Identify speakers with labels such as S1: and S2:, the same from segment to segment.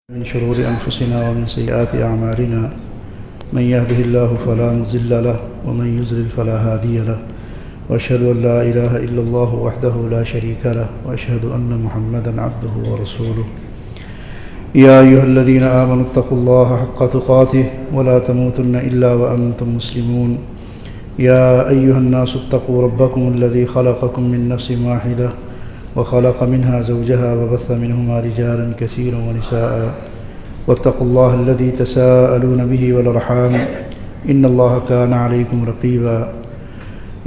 S1: من شرور أنفسنا ومن سيئات أعمالنا من يهده الله فلا مضل له ومن يضلل فلا هادي له وأشهد أن لا إله إلا الله وحده لا شريك له وأشهد أن محمدا عبده ورسوله يا أيها الذين آمنوا اتقوا الله حق تقاته ولا تموتن إلا وأنتم مسلمون يا أيها الناس اتقوا ربكم الذي خلقكم من نفس واحدة وخلق منها زوجها وبث منهما رجالا كثيرا ونساء واتقوا الله الذي تساءلون به والأرحام إن الله كان عليكم رقيبا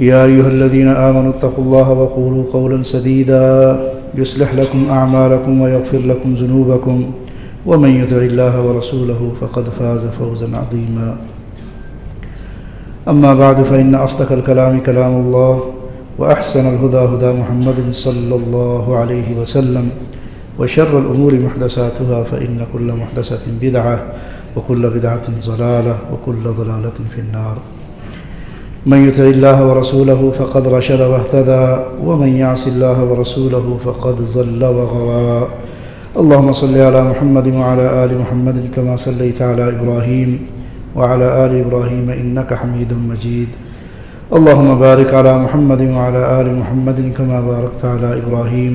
S1: يا أيها الذين آمنوا اتقوا الله وقولوا قولا سديدا يصلح لكم أعمالكم ويغفر لكم ذنوبكم ومن يطع الله ورسوله فقد فاز فوزا عظيما أما بعد فإن أصدق الكلام كلام الله وأحسن الهدى هدى محمد صلى الله عليه وسلم وشر الأمور محدثاتها فإن كل محدثة بدعة وكل بدعة ضلالة وكل ضلالة في النار من يطع الله ورسوله فقد رشد واهتدى ومن يعص الله ورسوله فقد ضل وغوى اللهم صل على محمد وعلى آل محمد كما صليت على إبراهيم وعلى آل إبراهيم إنك حميد مجيد اللهم بارك على محمد وعلى آل محمد كما باركت على إبراهيم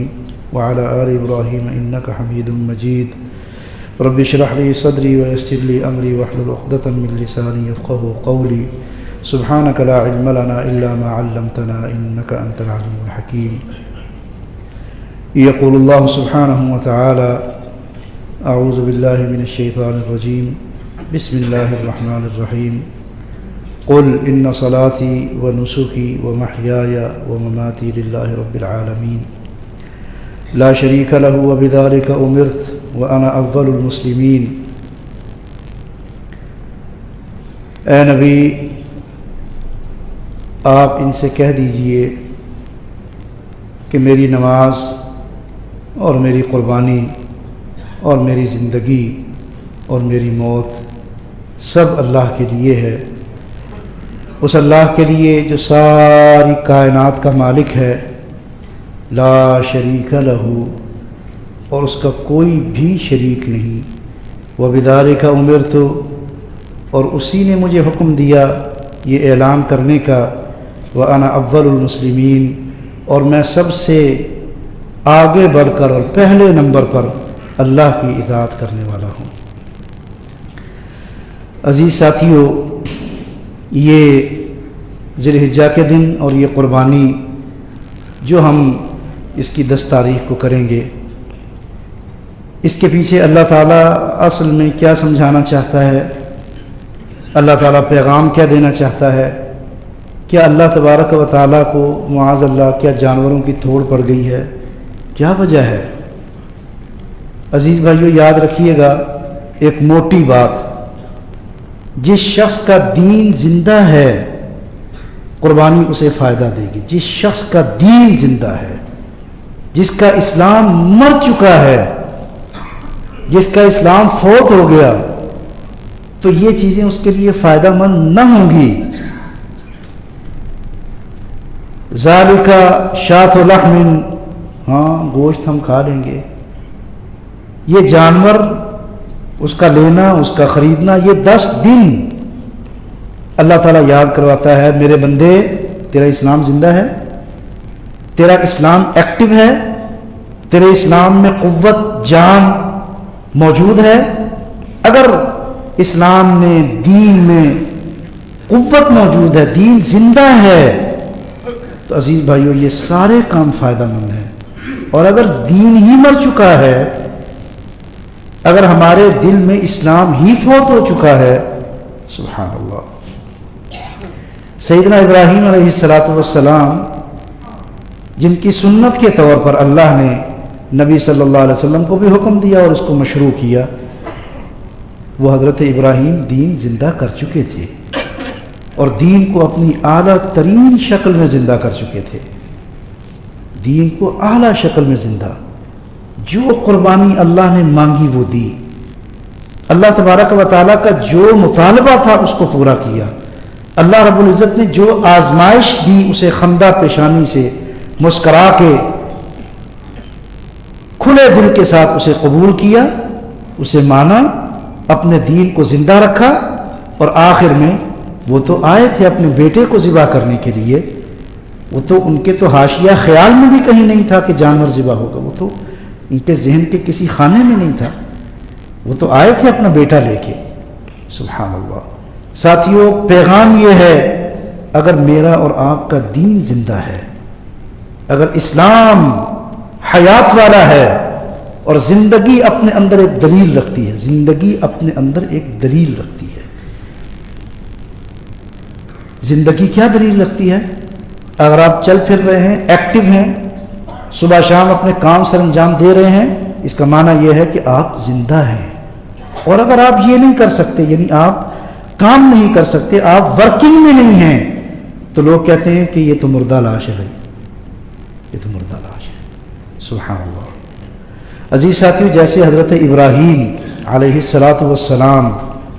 S1: وعلى آل إبراهيم إنك حميد مجيد رب اشرح لي صدري ويسر لي أمري واحلل عقدة من لساني يفقهوا قولي سبحانك لا علم لنا إلا ما علمتنا إنك أنت العليم الحكيم يقول الله سبحانه وتعالى أعوذ بالله من الشيطان الرجيم بسم الله الرحمن الرحيم قل إن صلاتي ونسكي ومحياي ومماتي لله رب العالمين لا شريك له وبذلك أمرت وأنا أول المسلمين اے نبی آپ ان سے کہہ دیجئے کہ میری نماز اور میری قربانی اور میری زندگی اور میری موت سب اللہ کے لیے ہے، اس اللہ کے لیے جو ساری کائنات کا مالک ہے، لا شریک لہو، اور اس کا کوئی بھی شریک نہیں، وبذالک امرت، اور اسی نے مجھے حکم دیا یہ اعلان کرنے کا، وانا اول المسلمین، اور میں سب سے آگے بڑھ کر اور پہلے نمبر پر اللہ کی اطاعت کرنے والا ہوں۔ عزیز ساتھیو، یہ ذی الحجہ کے دن اور یہ قربانی جو ہم اس کی 10 تاریخ کو کریں گے، اس کے پیچھے اللہ تعالیٰ اصل میں کیا سمجھانا چاہتا ہے، اللہ تعالیٰ پیغام کیا دینا چاہتا ہے؟ کیا اللہ تبارک و تعالیٰ کو معاذ اللہ کیا جانوروں کی تھوڑ پڑ گئی ہے؟ کیا وجہ ہے؟ عزیز بھائیو، یاد رکھیے گا ایک موٹی بات، جس شخص کا دین زندہ ہے قربانی اسے فائدہ دے گی۔ جس شخص کا دین زندہ ہے، جس کا اسلام مر چکا ہے، جس کا اسلام فوت ہو گیا، تو یہ چیزیں اس کے لیے فائدہ مند نہ ہوں گی۔ ذالک شاۃ لحم، ہاں گوشت ہم کھا لیں گے، یہ جانور اس کا لینا، اس کا خریدنا، یہ 10 دن اللہ تعالیٰ یاد کرواتا ہے، میرے بندے تیرا اسلام زندہ ہے، تیرا اسلام ایکٹیو ہے، تیرے اسلام میں قوت جان موجود ہے۔ اگر اسلام میں، دین میں قوت موجود ہے، دین زندہ ہے، تو عزیز بھائیو یہ سارے کام فائدہ مند ہیں۔ اور اگر دین ہی مر چکا ہے، اگر ہمارے دل میں اسلام ہی فوت ہو چکا ہے، سبحان اللہ۔ سیدنا ابراہیم علیہ السلام جن کی سنت کے طور پر اللہ نے نبی صلی اللہ علیہ وسلم کو بھی حکم دیا اور اس کو مشروع کیا، وہ حضرت ابراہیم دین زندہ کر چکے تھے اور دین کو اپنی اعلیٰ ترین شکل میں زندہ کر چکے تھے، دین کو اعلیٰ شکل میں زندہ۔ جو قربانی اللہ نے مانگی وہ دی، اللہ تبارک و تعالیٰ کا جو مطالبہ تھا اس کو پورا کیا، اللہ رب العزت نے جو آزمائش دی اسے خندہ پیشانی سے مسکرا کے کھلے دل کے ساتھ اسے قبول کیا اسے مانا، اپنے دین کو زندہ رکھا، اور آخر میں وہ تو آئے تھے اپنے بیٹے کو ذبح کرنے کے لیے، وہ تو ان کے تو حاشیہ خیال میں بھی کہیں نہیں تھا کہ جانور ذبح ہوگا، وہ تو ان کے ذہن کے کسی خانے میں نہیں تھا، وہ تو آئے تھے اپنا بیٹا لے کے۔ سبحان اللہ۔ ساتھیوں، پیغام یہ ہے، اگر میرا اور آپ کا دین زندہ ہے، اگر اسلام حیات والا ہے اور زندگی اپنے اندر ایک دلیل رکھتی ہے، زندگی اپنے اندر ایک دلیل رکھتی ہے۔ زندگی کیا دلیل رکھتی ہے؟ اگر آپ چل پھر رہے ہیں، ایکٹیو ہیں، صبح شام اپنے کام سر انجام دے رہے ہیں، اس کا معنی یہ ہے کہ آپ زندہ ہیں۔ اور اگر آپ یہ نہیں کر سکتے، یعنی آپ کام نہیں کر سکتے، آپ ورکنگ میں نہیں ہیں، تو لوگ کہتے ہیں کہ یہ تو مردہ لاش ہے، بھائی یہ تو مردہ لاش ہے۔ سبحان اللہ۔ عزیز ساتھیو، جیسے حضرت ابراہیم علیہ السلام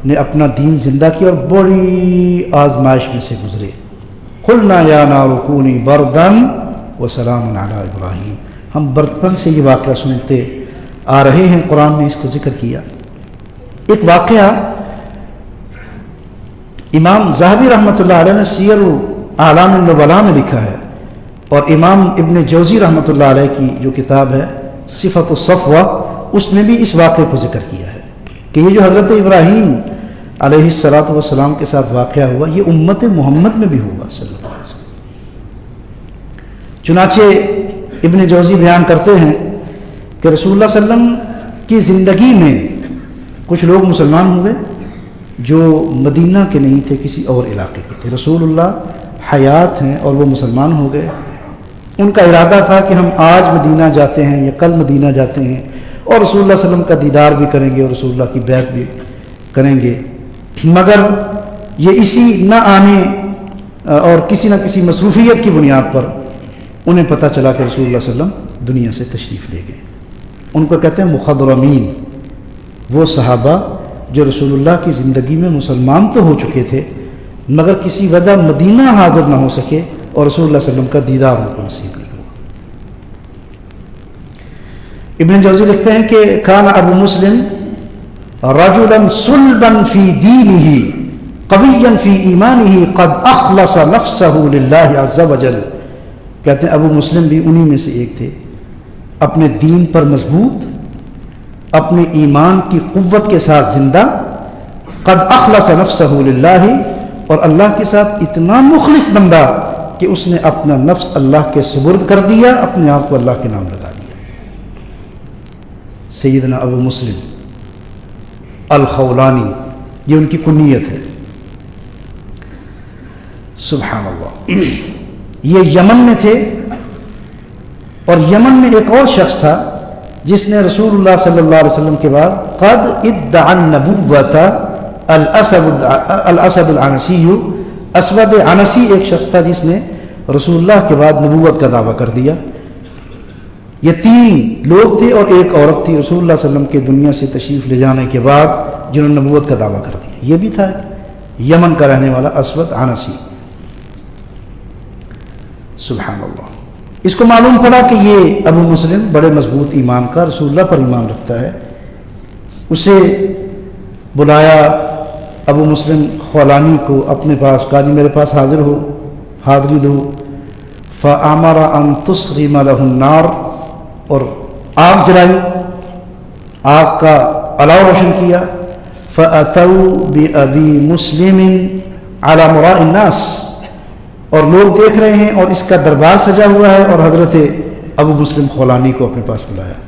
S1: نے اپنا دین زندہ کیا اور بڑی آزمائش میں سے گزرے، قلنا یا نار کونی بردا وسلام علی ابراہیم، ہم بچپن سے یہ واقعہ سنتے آ رہے ہیں، قرآن نے اس کو ذکر کیا۔ ایک واقعہ امام ذہبی رحمۃ اللہ علیہ نے سیر اعلام النبلاء میں لکھا ہے، اور امام ابن جوزی رحمۃ اللہ علیہ کی جو کتاب ہے صفت الصفوہ، اس میں بھی اس واقعے کو ذکر کیا ہے کہ یہ جو حضرت ابراہیم علیہ السلام کے ساتھ واقعہ ہوا، یہ امت محمد میں بھی ہوا صلی اللہ علیہ وسلم۔ چنانچہ ابن جوزی بیان کرتے ہیں کہ رسول اللہ صلی اللہ علیہ وسلم کی زندگی میں کچھ لوگ مسلمان ہوئے جو مدینہ کے نہیں تھے، کسی اور علاقے کے تھے۔ رسول اللہ حیات ہیں اور وہ مسلمان ہو گئے۔ ان کا ارادہ تھا کہ ہم آج مدینہ جاتے ہیں یا کل مدینہ جاتے ہیں اور رسول اللہ صلی اللہ علیہ وسلم کا دیدار بھی کریں گے اور رسول اللہ کی بیعت بھی کریں گے، مگر یہ اسی نہ آنے اور کسی نہ کسی مصروفیت کی بنیاد پر انہیں پتہ چلا کہ رسول اللہ صلی اللہ علیہ وسلم دنیا سے تشریف لے گئے۔ ان کو کہتے ہیں مخضرمین، وہ صحابہ جو رسول اللہ کی زندگی میں مسلمان تو ہو چکے تھے مگر کسی وجہ مدینہ حاضر نہ ہو سکے اور رسول اللہ صلی اللہ علیہ وسلم کا دیدار ان کو نصیب نہیں ہوا۔ ابن جوزی لکھتے ہیں کہ کان ابو مسلم رجلا صلبا فی دینہ قویا فی ایمانہ قد اخلص نفسہ للہ عز وجل، کہتے ہیں ابو مسلم بھی انہی میں سے ایک تھے، اپنے دین پر مضبوط، اپنے ایمان کی قوت کے ساتھ زندہ، قد اخلص نفسہ للہ، اور اللہ کے ساتھ اتنا مخلص بندہ کہ اس نے اپنا نفس اللہ کے سپرد کر دیا، اپنے آپ کو اللہ کے نام لگا دیا۔ سیدنا ابو مسلم الخولانی، یہ ان کی کنیت ہے۔ سبحان اللہ۔ یہ یمن میں تھے، اور یمن میں ایک اور شخص تھا جس نے رسول اللہ صلی اللہ علیہ وسلم کے بعد قد ادعى النبوۃ، الاسد العنسی، اسود عنسی ایک شخص تھا جس نے رسول اللہ کے بعد نبوت کا دعویٰ کر دیا۔ یہ تین لوگ تھے اور ایک عورت تھی رسول اللہ صلی اللہ علیہ وسلم کے دنیا سے تشریف لے جانے کے بعد جنہوں نے نبوت کا دعویٰ کر دیا۔ یہ بھی تھا یمن کا رہنے والا اسود عنسی۔ سبحان اللہ۔ اس کو معلوم پڑا کہ یہ ابو مسلم بڑے مضبوط ایمان کا، رسول اللہ پر ایمان رکھتا ہے، اسے بلایا ابو مسلم خولانی کو اپنے پاس، کہا جی میرے پاس حاضر ہو، حاضری دو۔ فَأَمَرَ أَن تُصْرِمَ لَهُ النَّارِ، اور آگ جلائی، آگ کا الاؤ روشن کیا۔ فَأَتَوْا بِأَبِي مُسْلِمٍ عَلَى مُرَاءِ النَّاسِ، اور لوگ دیکھ رہے ہیں اور اس کا دربار سجا ہوا ہے، اور حضرت ابو مسلم خولانی کو اپنے پاس بلایا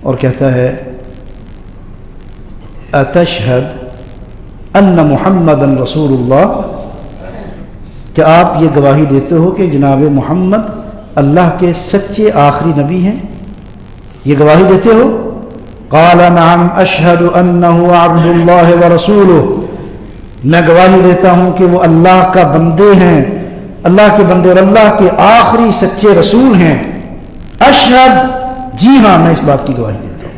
S1: اور کہتا ہے اتشہد ان محمدً رسول اللہ، کہ آپ یہ گواہی دیتے ہو کہ جناب محمد اللہ کے سچے آخری نبی ہیں، یہ گواہی دیتے ہو؟ قال نعم اشہد انہ عبد اللہ ورسولہ، میں گواہی دیتا ہوں کہ وہ اللہ کا بندے ہیں، اللہ کے بندے اور اللہ کے آخری سچے رسول ہیں۔ اشہد، جی ہاں میں اس بات کی گواہی دیتا ہوں۔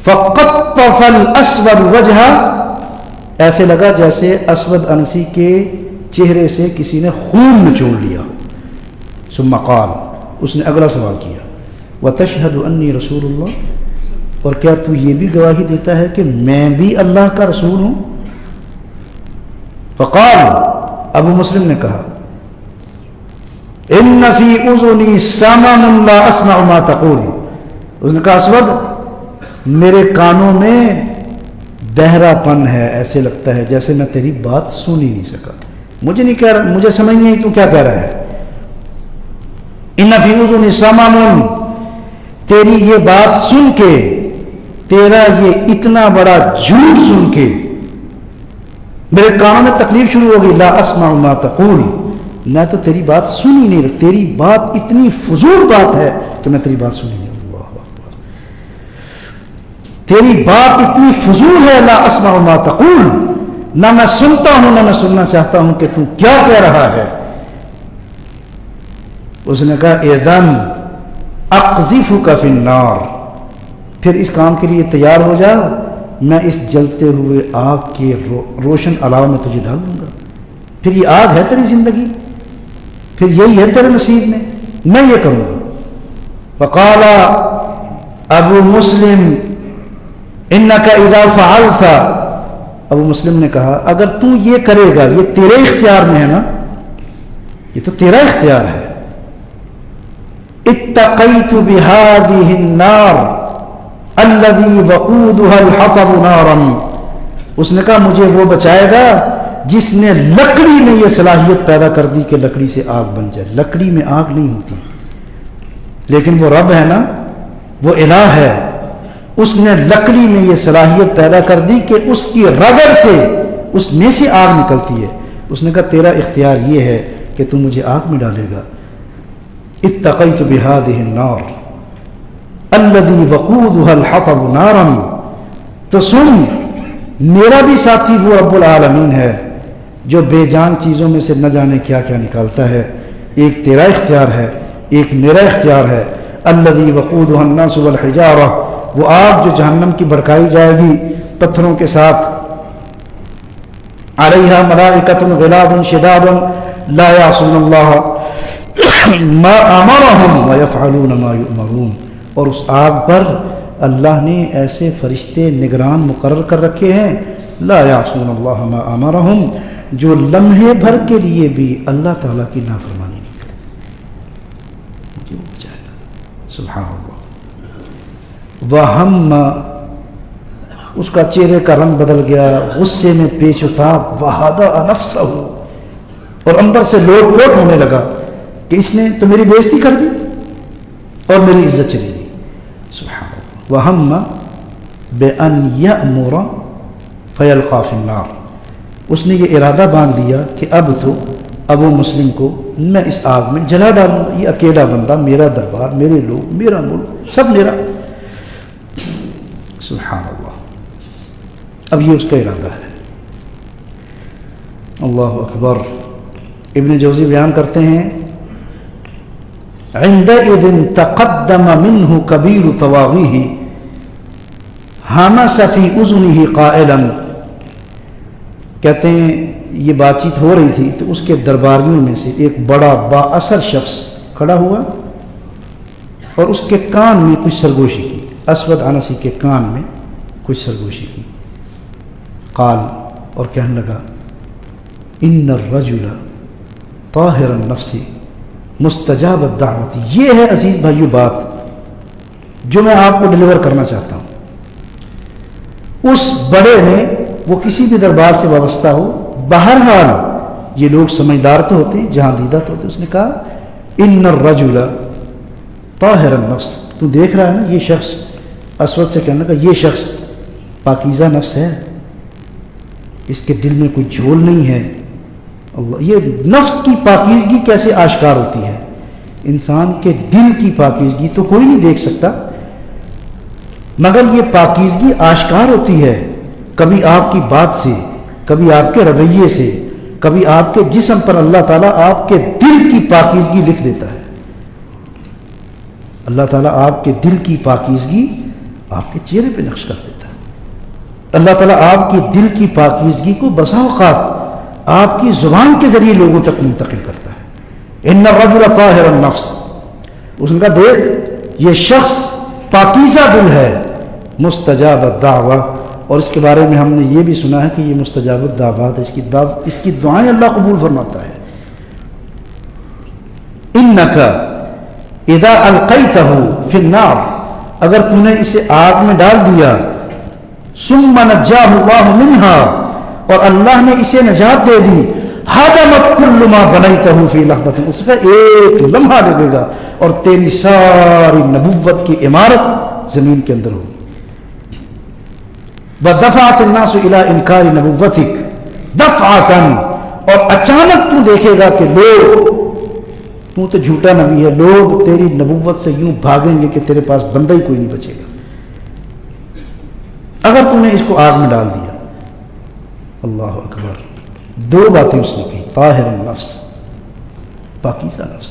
S1: فقطف الاسود وجہہ، ایسے لگا جیسے اسود انسی کے چہرے سے کسی نے خون نچوڑ لیا۔ ثم قال، اس نے اگلا سوال کیا وتشہد انی رسول اللہ، اور کیا تو یہ بھی گواہی دیتا ہے کہ میں بھی اللہ کا رسول ہوں؟ فقال، ابو مسلم نے کہا، ان فی اذنی سمم لا اسمع ما تقول، اس نے کہا اسود میرے کانوں میں بہرا پن ہے، ایسے لگتا ہے جیسے میں تیری بات سن ہی نہیں سکا، مجھے سمجھ نہیں تو کیا کہہ رہا ہے۔ ان فی اذنی سمم، تیری یہ بات سن کے، تیرا یہ اتنا بڑا جھوٹ سن کے میرے کانوں میں تکلیف شروع ہوگی، لا اسمع ما تقول، میں تو تیری بات سن ہی نہیں رہا، تیری بات اتنی فضول بات ہے کہ میں تیری بات سن ہی نہیں رہا، اللہ اکبر، تیری بات اتنی فضول ہے، لا اسمع ما تقول، نہ میں سنتا ہوں نہ میں سننا چاہتا ہوں کہ تو کیا کہہ رہا ہے۔ اس نے کہا اذن اقذفک فی النار، پھر اس کام کے لیے تیار ہو جا، میں اس جلتے ہوئے آگ کے روشن علاوہ میں تجھے ڈال دوں گا، پھر یہ آگ ہے تیری زندگی، پھر یہی ہے تیرے نصیب میں یہ کروں گا۔ فقال ابو مسلم انک اذا فعلت، ابو مسلم نے کہا اگر تو یہ کرے گا، یہ تیرے اختیار میں ہے نا، یہ تو تیرا اختیار ہے، اتقیت بهذه النار الذي وقودها الحطب نارا، اس نے کہا مجھے وہ بچائے گا جس نے لکڑی میں یہ صلاحیت پیدا کر دی کہ لکڑی سے آگ بن جائے، لکڑی میں آگ نہیں ہوتی، لیکن وہ رب ہے نا، وہ الہ ہے، اس نے لکڑی میں یہ صلاحیت پیدا کر دی کہ اس کی رگڑ سے اس میں سے آگ نکلتی ہے۔ اس نے کہا تیرا اختیار یہ ہے کہ تو مجھے آگ میں ڈالے گا، اتقیت بهذه النار الذي وقودها الحطب نارا، تو سن میرا بھی ساتھی وہ رب العالمین ہے جو بے جان چیزوں میں سے نہ جانے کیا کیا نکالتا ہے، ایک تیرا اختیار ہے ایک میرا اختیار ہے، الذي وقودها الناس والحجارہ، وہ آگ جو جہنم کی بھڑکائی جائے گی پتھروں کے ساتھ، علیہا ملائکۃ غلاظ شداد لا یعصون اللہ ما امرهم ويفعلون ما یؤمرون، اور اس آگ پر اللہ نے ایسے فرشتے نگران مقرر کر رکھے ہیں، لا یعصون اللہ ما امرهم، جو لمحے بھر کے لیے بھی اللہ تعالیٰ کی نافرمانی نہیں کرتے، مجھے وہ بچائے گا، سبحان اللہ۔ وہم، اس کا چہرے کا رنگ بدل گیا، غصے میں پیچ اتاب، وہذا نفسہ، اور اندر سے لوٹ پوٹ ہونے لگا کہ اس نے تو میری بےزتی کر دی اور میری عزت چلی گئی، سبحان اللہ۔ وہم بأن یأمر فیلقی فی النار، اس نے یہ ارادہ باندھ دیا کہ اب تو ابو مسلم کو میں اس آگ میں جلا ڈالوں گا، یہ اکیلا بندہ، میرا دربار، میرے لوگ، میرا ملک، سب میرا، سبحان اللہ۔ اب یہ اس کا ارادہ ہے، اللہ اکبر۔ ابن جوزی بیان کرتے ہیں عندئذ تقدم منه كبير طواغيه همس في اذنه قائلا، کہتے ہیں یہ بات چیت ہو رہی تھی تو اس کے درباریوں میں سے ایک بڑا با اثر شخص کھڑا ہوا اور اس کے کان میں کچھ سرگوشی کی، اسود عنسی کے کان میں کچھ سرگوشی کی، قال، اور کہنے لگا ان الرجل طاہر النفس مستجاب الدعوت، یہ ہے عزیز بھائیو بات جو میں آپ کو ڈلیور کرنا چاہتا ہوں۔ اس بڑے نے، وہ کسی بھی دربار سے وابستہ ہو، بہرحال یہ لوگ سمجھدار تو ہوتے ہیں، جہاں دیدہ تو ہوتے، اس نے کہا ان الرجل طاہر النفس، تو دیکھ رہا ہے نا یہ شخص، اسود سے کہنے لگا یہ شخص پاکیزہ نفس ہے، اس کے دل میں کوئی جھول نہیں ہے۔ اللہ، یہ نفس کی پاکیزگی کیسے آشکار ہوتی ہے؟ انسان کے دل کی پاکیزگی تو کوئی نہیں دیکھ سکتا، مگر یہ پاکیزگی آشکار ہوتی ہے، کبھی آپ کی بات سے، کبھی آپ کے رویے سے، کبھی آپ کے جسم پر اللہ تعالیٰ آپ کے دل کی پاکیزگی لکھ دیتا ہے، اللہ تعالیٰ آپ کے دل کی پاکیزگی آپ کے چہرے پہ نقش کر دیتا ہے، اللہ تعالیٰ آپ کی دل کی پاکیزگی کو بسا اوقات آپ کی زبان کے ذریعے لوگوں تک منتقل کرتا ہے۔ ان الرجل طاہر النفس، اس نے کہا دیکھ یہ شخص پاکیزہ دل ہے، مستجاب الدعوہ، اور اس کے بارے میں ہم نے یہ بھی سنا ہے کہ یہ مستجاب الدعوات، اس کی دعائیں اللہ قبول فرماتا ہے۔ انک اذا القیتہ فی النار، اگر تم نے اسے آگ میں ڈال دیا، ثم نجاہ اللہ منہا، اور اللہ نے اسے نجات دے دی، ہدمت کل ما بنیتہ فی لحظۃ، اس کا ایک لمحہ لگے گا اور تیری ساری نبوت کی عمارت زمین کے اندر ہوگی۔ وَدَفَعَتِ النَّاسُ إِلَىٰ إِنْكَارِ نَبُوَّتِكَ دَفْعَةً، اور اچانک تو دیکھے گا کہ لوگ، تو جھوٹا نبی ہے، لوگ تیری نبوت سے یوں بھاگیں گے کہ تیرے پاس بندہ ہی کوئی نہیں بچے گا اگر تم نے اس کو آگ میں ڈال دیا۔ اللہ اکبر، دو باتیں اس نے کہی، طاہر النفس، پاکیزہ نفس۔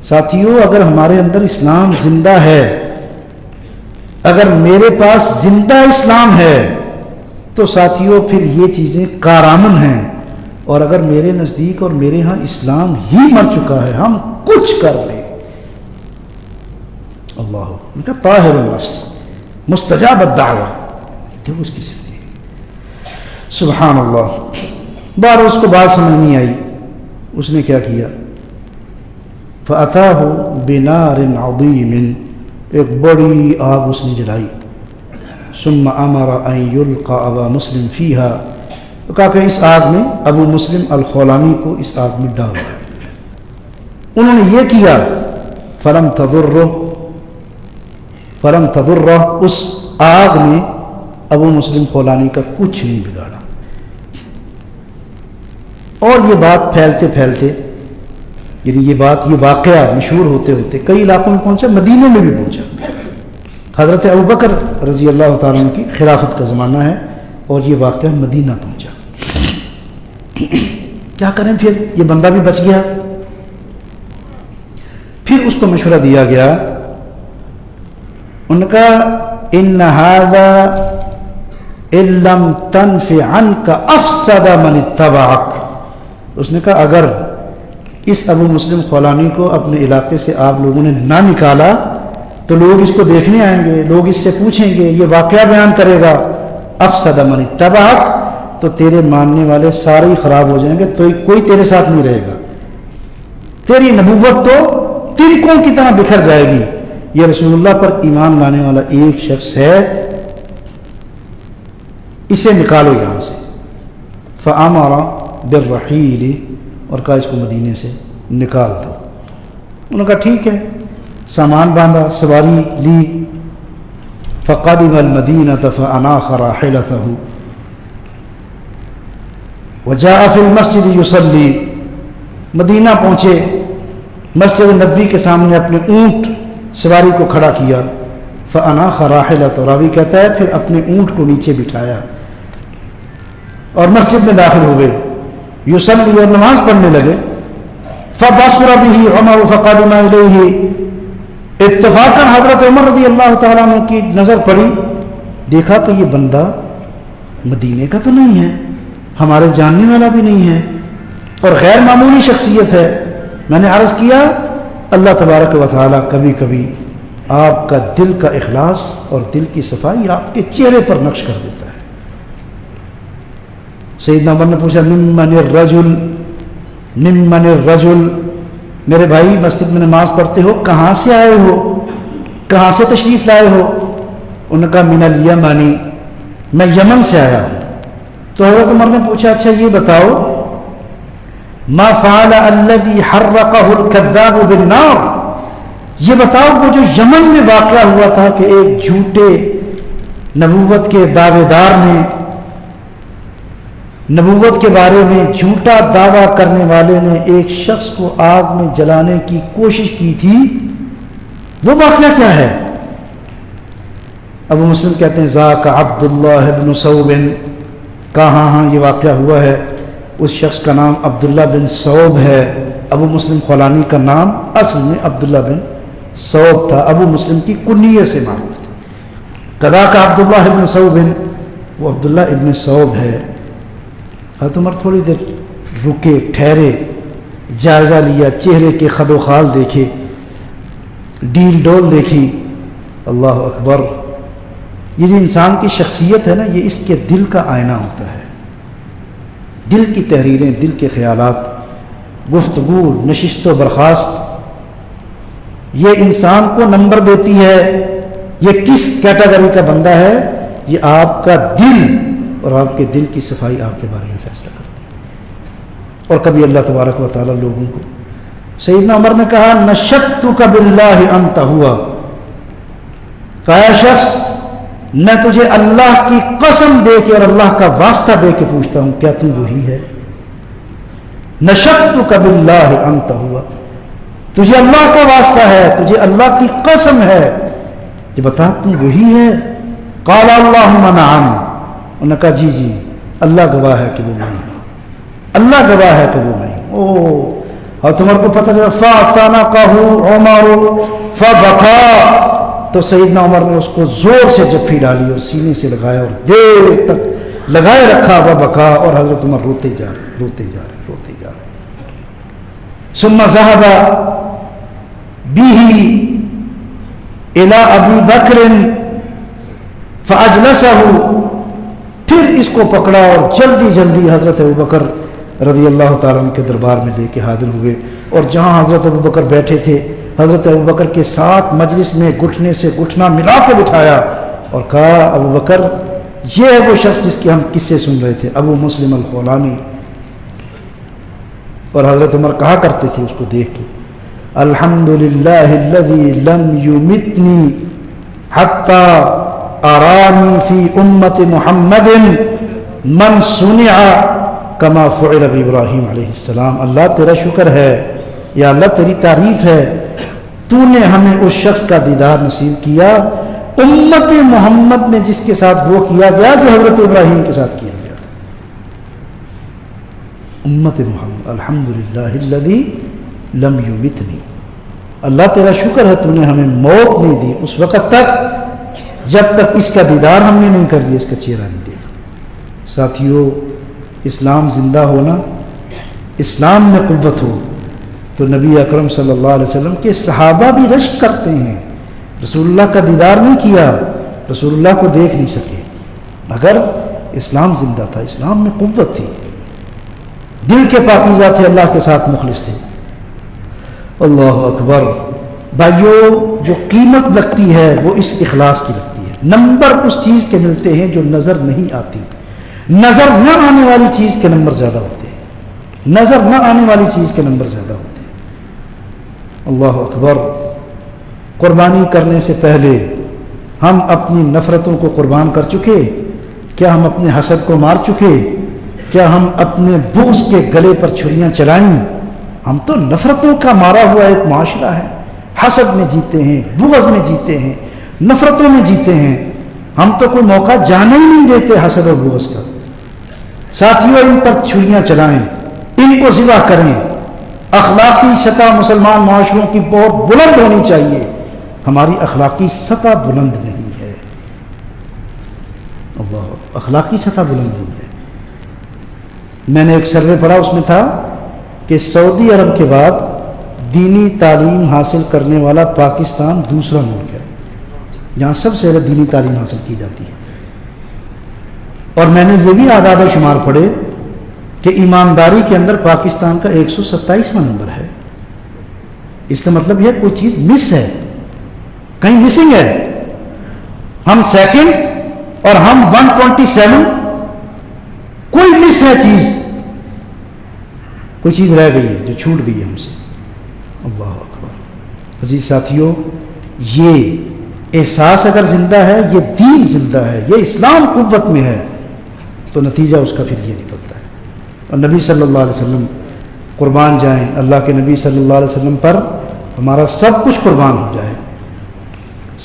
S1: ساتھیوں، اگر ہمارے اندر اسلام زندہ ہے، اگر میرے پاس زندہ اسلام ہے تو ساتھیوں پھر یہ چیزیں کارآمد ہیں، اور اگر میرے نزدیک اور میرے ہاں اسلام ہی مر چکا ہے، ہم کچھ کر لیں۔ اللہ، ان کا طاہر النفس، مستجاب الدعوہ، دیکھو اس کی صفت۔ سبحان اللہ۔ بار اس کو بات سمجھ نہیں آئی، اس نے کیا کیا؟ فَأَتَاهُ بِنَارٍ عَظِيمٍ، ایک بڑی آگ اس نے جلائی۔ ثُمَّ أَمَرَ أَن يُلْقَى أَبَا مُسْلِمٍ فِيهَا، تو کہا کہ اس آگ میں ابو مسلم الخولانی کو اس آگ میں ڈال دو۔ انہوں نے یہ کیا، فلم تضرہ، اس آگ نے ابو مسلم خولانی کا کچھ نہیں بگاڑا۔ اور یہ بات پھیلتے پھیلتے، یعنی یہ واقعہ مشہور ہوتے ہوتے کئی علاقوں میں پہنچا، مدینے میں بھی پہنچا۔ حضرت ابوبکر رضی اللہ تعالیٰ عنہ کی خلافت کا زمانہ ہے اور یہ واقعہ مدینہ پہنچا۔ کیا کریں پھر، یہ بندہ بھی بچ گیا۔ پھر اس کو مشورہ دیا گیا، ان کا ان ھذا ان لم تنفع عنک افسد من اتبعک، اس نے کہا اگر اس ابو مسلم خولانی کو اپنے علاقے سے آپ لوگوں نے نہ نکالا تو لوگ اس کو دیکھنے آئیں گے، لوگ اس سے پوچھیں گے، یہ واقعہ بیان کرے گا، افسد من اتبعک، تو تیرے ماننے والے سارے ہی خراب ہو جائیں گے، تو کوئی تیرے ساتھ نہیں رہے گا، تیری نبوت تو ترکوں کی طرح بکھر جائے گی۔ یہ رسول اللہ پر ایمان لانے والا ایک شخص ہے، اسے نکالو یہاں سے۔ فَأَمَرَ بِالرَّحِيلِ، اور کہا اس کو مدینے سے نکال دو۔ انہوں نے کہا ٹھیک ہے، سامان باندھا، سواری لی۔ فَقَدِمَ الْمَدِينَةَ فَأَنَاخَ رَاحِلَتَهُ وَجَاءَ فِي الْمَسْجِدِ يُصَلِّي، مدینہ پہنچے، مسجد نبوی کے سامنے اپنے اونٹ سواری کو کھڑا کیا۔ فَأَنَاخَ رَاحِلَتَهُ، راوی کہتا ہے پھر اپنے اونٹ کو نیچے بٹھایا اور مسجد میں داخل ہو گئے، یصلی، اور نماز پڑھنے لگے۔ فَبَصُرَ بِهِ عُمَرُ فَقَدِمَ إِلَيْهِ، اتفاقاً حضرت عمر رضی اللہ تعالیٰ عنہ کی نظر پڑی، دیکھا کہ یہ بندہ مدینے کا تو نہیں ہے، ہمارے جاننے والا بھی نہیں ہے، اور غیر معمولی شخصیت ہے۔ میں نے عرض کیا اللہ تبارک و تعالیٰ کبھی کبھی آپ کا دل کا اخلاص اور دل کی صفائی آپ کے چہرے پر نقش کر دیتا ہے۔ سیدنا عمر نے پوچھا ممن الرجل، میرے بھائی مسجد میں نماز پڑھتے ہو، کہاں سے آئے ہو، کہاں سے تشریف لائے ہو؟ انہوں نے کہا من الیمن، میں یمن سے آیا ہوں۔ تو حضرت عمر نے پوچھا اچھا یہ بتاؤ ما فعل الذی حرقہ الکذاب بالنار، یہ بتاؤ وہ جو یمن میں واقعہ ہوا تھا کہ ایک جھوٹے نبوت کے دعوے دار نے، نبوت کے بارے میں جھوٹا دعویٰ کرنے والے نے ایک شخص کو آگ میں جلانے کی کوشش کی تھی، وہ واقعہ کیا ہے؟ ابو مسلم کہتے ہیں ذاک عبداللہ بن صوب، کہا ہاں یہ واقعہ ہوا ہے، اس شخص کا نام عبداللہ بن صوب ہے۔ ابو مسلم خولانی کا نام اصل میں عبداللہ بن صوب تھا، ابو مسلم کی کنیت سے معروف تھا۔ کدا کا عبداللہ ابن صوب، وہ عبداللہ ابن صوب ہے۔ حضرت عمر تھوڑی دیر رکے، ٹھہرے، جائزہ لیا، چہرے کے خد و خال دیکھے، ڈیل ڈول دیکھی۔ اللہ اکبر، یہ جو انسان کی شخصیت ہے نا، یہ اس کے دل کا آئینہ ہوتا ہے. دل کی تحریریں، دل کے خیالات، گفتگو، نشست و برخاست، یہ انسان کو نمبر دیتی ہے یہ کس کیٹیگری کا بندہ ہے. یہ آپ کا دل اور آپ کے دل کی صفائی آپ کے بارے میں فیصلہ کرتی ہے. اور کبھی اللہ تبارک و تعالیٰ لوگوں کو، سیدنا عمر نے کہا نشدتک باللہ انت ہوا، کہا شخص میں تجھے اللہ کی قسم دے کے اور اللہ کا واسطہ دے کے پوچھتا ہوں، کیا تو وہی ہے؟ نشدتک باللہ انت ہوا، تجھے اللہ کا واسطہ ہے، تجھے اللہ کی قسم ہے، یہ بتا تو وہی ہے؟ قال اللہم نعم، انہوں نے کہا جی جی اللہ گواہ ہے کہ وہ میں ہوں، اللہ گواہ ہے کہ وہ میں ہوں. اور تمہارے کو پتہ چلا فَاعْتَنَقَهُ عُمَرُ فَبَكَى، تو سیدنا عمر نے اس کو زور سے جپھی ڈالی اور سینے سے لگایا اور دیر تک لگائے رکھا. وَبَكَى، اور حضرت عمر روتے جا رہے روتے جا رہے روتے جا رہے. ثم ذهب به إلى أبي بكر فأجلسه، پھر اس کو پکڑا اور جلدی جلدی حضرت ابوبکر رضی اللہ تعالیٰ عنہ کے دربار میں لے کے حاضر ہوئے. اور جہاں حضرت ابوبکر بیٹھے تھے، حضرت ابوبکر کے ساتھ مجلس میں گھٹنے سے گھٹنا ملا کے بٹھایا اور کہا ابوبکر یہ ہے وہ شخص جس کے ہم قصے سن رہے تھے، ابو مسلم الخولانی. اور حضرت عمر کہا کرتے تھے اس کو دیکھ کے الحمدللہ الذی لم یمتنی حتی ارانی فی امت محمد من صنع کما فعل بابراہیم علیہ السلام. اللہ تیرا شکر ہے، یا اللہ تیری تعریف ہے، تو نے ہمیں اس شخص کا دیدار نصیب کیا امت محمد میں جس کے ساتھ وہ کیا گیا جو حضرت ابراہیم کے ساتھ کیا گیا تھا. امت محمد، الحمدللہ الذی لم یمتنی، اللہ تیرا شکر ہے تو نے ہمیں موت نہیں دی اس وقت تک جب تک اس کا دیدار ہم نے نہیں کر لیا، اس کا چہرہ نہیں دیکھا. ساتھیو، اسلام زندہ ہونا، اسلام میں قوت ہو تو نبی اکرم صلی اللہ علیہ وسلم کے صحابہ بھی رشک کرتے ہیں. رسول اللہ کا دیدار نہیں کیا، رسول اللہ کو دیکھ نہیں سکے، مگر اسلام زندہ تھا، اسلام میں قوت تھی، دل کے پاکیزہ تھے، اللہ کے ساتھ مخلص تھے. اللہ اکبر. بھائیو، جو قیمت لگتی ہے وہ اس اخلاص کی لگتی ہے. نمبر اس چیز کے ملتے ہیں جو نظر نہیں آتی، نظر نہ آنے والی چیز کے نمبر زیادہ ہوتے ہیں، نظر نہ آنے والی چیز کے نمبر زیادہ ہوتے ہیں. اللہ اکبر. قربانی کرنے سے پہلے ہم اپنی نفرتوں کو قربان کر چکے؟ کیا ہم اپنے حسد کو مار چکے؟ کیا ہم اپنے بغض کے گلے پر چھریاں چلائیں؟ ہم تو نفرتوں کا مارا ہوا ایک معاشرہ ہے، حسد میں جیتے ہیں، بغض میں جیتے ہیں، نفرتوں میں جیتے ہیں. ہم تو کوئی موقع جانے ہی نہیں دیتے حسد اور بغض کا. ساتھیوں، ان پر چھریاں چلائیں، ان کو ذبح کریں. اخلاقی سطح مسلمان معاشروں کی بہت بلند ہونی چاہیے، ہماری اخلاقی سطح بلند نہیں ہے. اللہ، اخلاقی سطح بلند نہیں ہے. میں نے ایک سروے پڑھا، اس میں تھا کہ سعودی عرب کے بعد دینی تعلیم حاصل کرنے والا پاکستان دوسرا ملک ہے، جہاں سب سے زیادہ دینی تعلیم حاصل کی جاتی ہے. اور میں نے یہ بھی اعداد و شمار پڑھے کہ ایمانداری کے اندر پاکستان کا 127واں نمبر ہے. اس کا مطلب یہ کوئی چیز مس ہے، کہیں مسنگ ہے. ہم سیکنڈ اور ہم 127، کوئی مس ہے چیز، کوئی چیز رہ گئی ہے جو چھوٹ گئی ہے ہم سے. اللہ اکبر. عزیز ساتھیوں، یہ احساس اگر زندہ ہے، یہ دین زندہ ہے، یہ اسلام قوت میں ہے، تو نتیجہ اس کا پھر یہ نکلتا ہے. اور نبی صلی اللہ علیہ وسلم قربان جائیں، اللہ کے نبی صلی اللہ علیہ وسلم پر ہمارا سب کچھ قربان ہو جائے.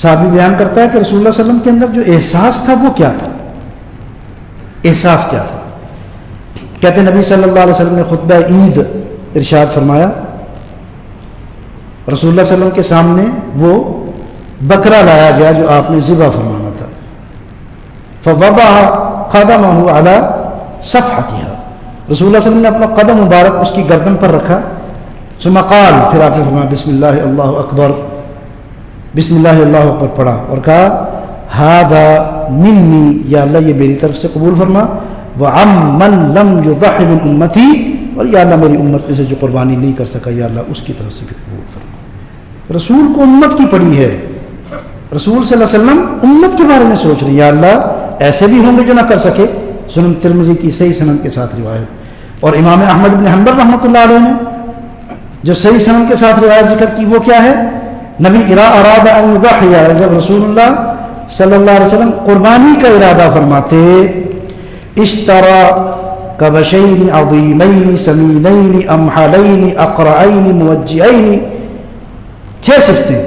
S1: صحابی بیان کرتا ہے کہ رسول اللہ صلی اللہ علیہ وسلم کے اندر جو احساس تھا وہ کیا تھا؟ احساس کیا تھا؟ کہتے نبی صلی اللہ علیہ وسلم نے خطبہ عید ارشاد فرمایا، رسول اللہ صلی اللہ علیہ وسلم کے سامنے وہ بکرا لایا گیا جو آپ نے ذبح فرمانا تھا. فوضع قدمه على صفحتها، رسول اللہ صلی اللہ علیہ وسلم نے اپنا قدم مبارک اس کی گردن پر رکھا. ثم قال، پھر آپ نے فرمایا بسم اللہ اللہ اکبر، بسم اللہ اللہ اکبر پڑھا اور کہا هذا منی، یا اللہ یہ میری طرف سے قبول فرما، وعمن لم یضح من امتی، اور یا اللہ میری امت میں سے جو قربانی نہیں کر سکا یا اللہ اس کی طرف سے بھی قبول فرما۔ رسول کو امت کی پڑی ہے، رسول صلی اللہ علیہ وسلم امت کے بارے میں سوچ رہے ہیں، یا اللہ ایسے بھی ہوں گے جو نہ کر سکے۔ سنن ترمذی کی صحیح سند کے ساتھ روایت، اور امام احمد بن حنبل رحمۃ اللہ علیہ نے جو صحیح سند کے ساتھ روایت ذکر کی وہ کیا ہے؟ نبی اراد ان یضحی، جب رسول اللہ صلی اللہ علیہ وسلم قربانی کا ارادہ فرماتے، اشترى کبشین عظیمین سمینین امحلین اقرعین موجعین، 6 صفتیں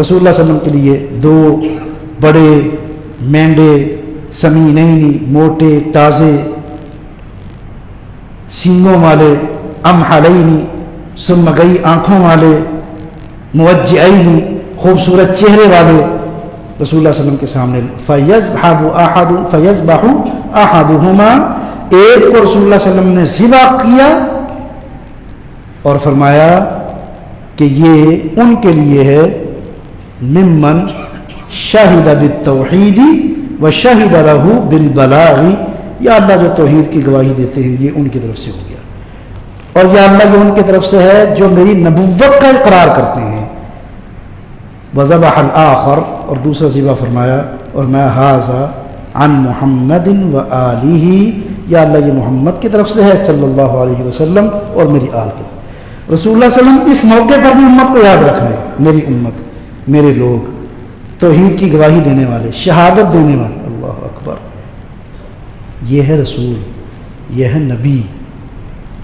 S1: رسول اللہ صلی اللہ علیہ وسلم کے لیے، 2 بڑے مینڈے، سمینین موٹے تازے سینگوں والے، امحلین سرمگئی آنکھوں والے، موجعین خوبصورت چہرے والے رسول اللہ صلی اللہ علیہ وسلم کے سامنے، فیذبح احدہما، ایک کو رسول اللہ صلی اللہ علیہ وسلم نے ذبح کیا اور فرمایا کہ یہ ان کے لیے ہے ممن شہد بالتوحید وشہد لہ بالبلاغ، یا اللہ جو توحید کی گواہی دیتے ہیں یہ ان کی طرف سے ہو گیا، اور یا اللہ یہ ان کی طرف سے ہے جو میری نبوت کا اقرار کرتے ہیں۔ وذبح الآخر، اور دوسرا ذبح فرمایا، اور میں ھذا عن محمد و آلہ، یا اللہ یہ محمد کی طرف سے ہے صلی اللہ علیہ وسلم اور میری آل کی۔ رسول اللہ صلی اللہ علیہ وسلم اس موقع پر بھی امت کو یاد رکھ رہے ہیں، میری امت، میرے لوگ، توحید کی گواہی دینے والے، شہادت دینے والے، اللہ اکبر۔ یہ ہے رسول، یہ ہے نبی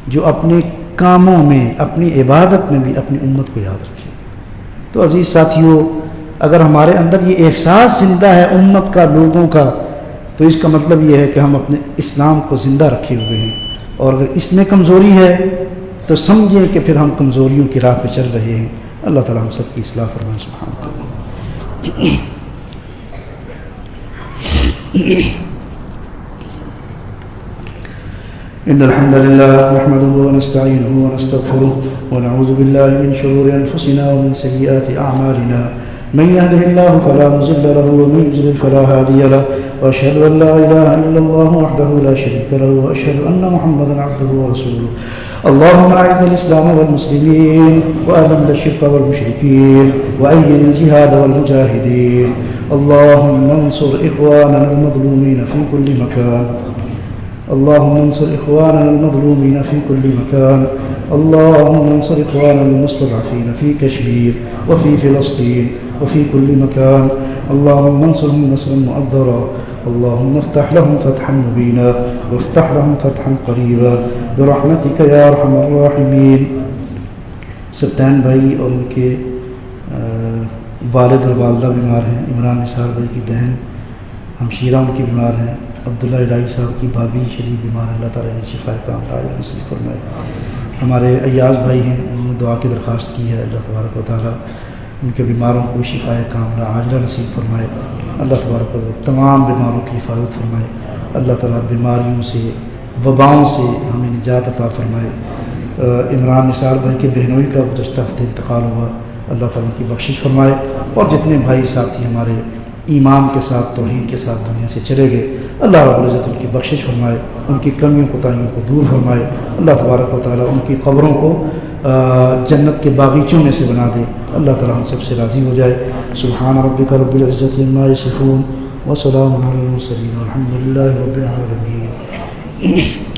S1: جو اپنے کاموں میں، اپنی عبادت میں بھی اپنی امت کو یاد رکھے۔ تو عزیز ساتھیوں، اگر ہمارے اندر یہ احساس زندہ ہے امت کا، لوگوں کا، تو اس کا مطلب یہ ہے کہ ہم اپنے اسلام کو زندہ رکھے ہوئے ہیں، اور اگر اس میں کمزوری ہے تو سمجھیں کہ پھر ہم کمزوریوں کی راہ پہ چل رہے ہیں۔ اللہ تعالیٰ ہم سب کی اصلاح فرمائے، سبحان اللہ۔ إن الحمد لله نحمده ونستعينه ونستغفره ونعوذ بالله من شرور أنفسنا ومن سيئات أعمالنا، من يهده الله فلا مضل له ومن يضلل فلا هادي له، وأشهد أن لا إله إلا الله وحده لا شريك له، وأشهد أن محمدا عبده ورسوله۔ اللهم أعز الإسلام والمسلمين وأذل الشرك والمشركين وأيد الجهاد والمجاهدين، اللهم انصر إخواننا المظلومين في كل مكان، اللهم انصر إخواننا المظلومين في كل مكان، اللهم انصر إخواننا المستضعفين في كشمير وفي فلسطين وفي كل مكان، اللهم انصرهم نصرا مؤثرا، اللهم افتح لهم فتحا مبينا وافتح لهم فتحا قريبا برحمتك يا أرحم الراحمين۔ سلطان بھائی اور ان کے والد اور والدہ بیمار ہیں، عمران نثار بھائی کی بہن ہمشیرہ ان کی بیمار ہیں، عبداللہ الہی صاحب کی بھابھی شدید بیمار ہے، اللہ تعالیٰ نے شفا کاملہ نصیب فرمائے۔ ہمارے ایاز بھائی ہیں، انہوں نے دعا کی درخواست کی ہے، اللہ تبارک و تعالیٰ ان کے بیماروں کو شفا کاملہ عاجلہ نصیب فرمائے، اللہ تبارک و تعالیٰ تمام بیماروں کی حفاظت فرمائے، اللہ تعالیٰ بیماریوں سے، وباؤں سے ہمیں نجات عطا فرمائے۔ عمران نثار بھائی کے بہنوئی کا گزشتہ ہفتے انتقال ہوا، اللہ تعالیٰ ان کی بخشش فرمائے، اور جتنے بھائی ساتھی ہمارے ایمان کے ساتھ، توحید کے ساتھ دنیا سے چلے گئے، اللہ رب العزت ان کی بخشش فرمائے، ان کی کمیوں کوتاہیوں کو دور فرمائے، اللہ تبارک و تعالیٰ ان کی قبروں کو جنت کے باغیچوں میں سے بنا دے، اللہ تعالیٰ ہم سب سے راضی ہو جائے۔ سبحان ربک رب العزت عما یصفون وسلام علی المرسلین والحمد للہ رب العالمین۔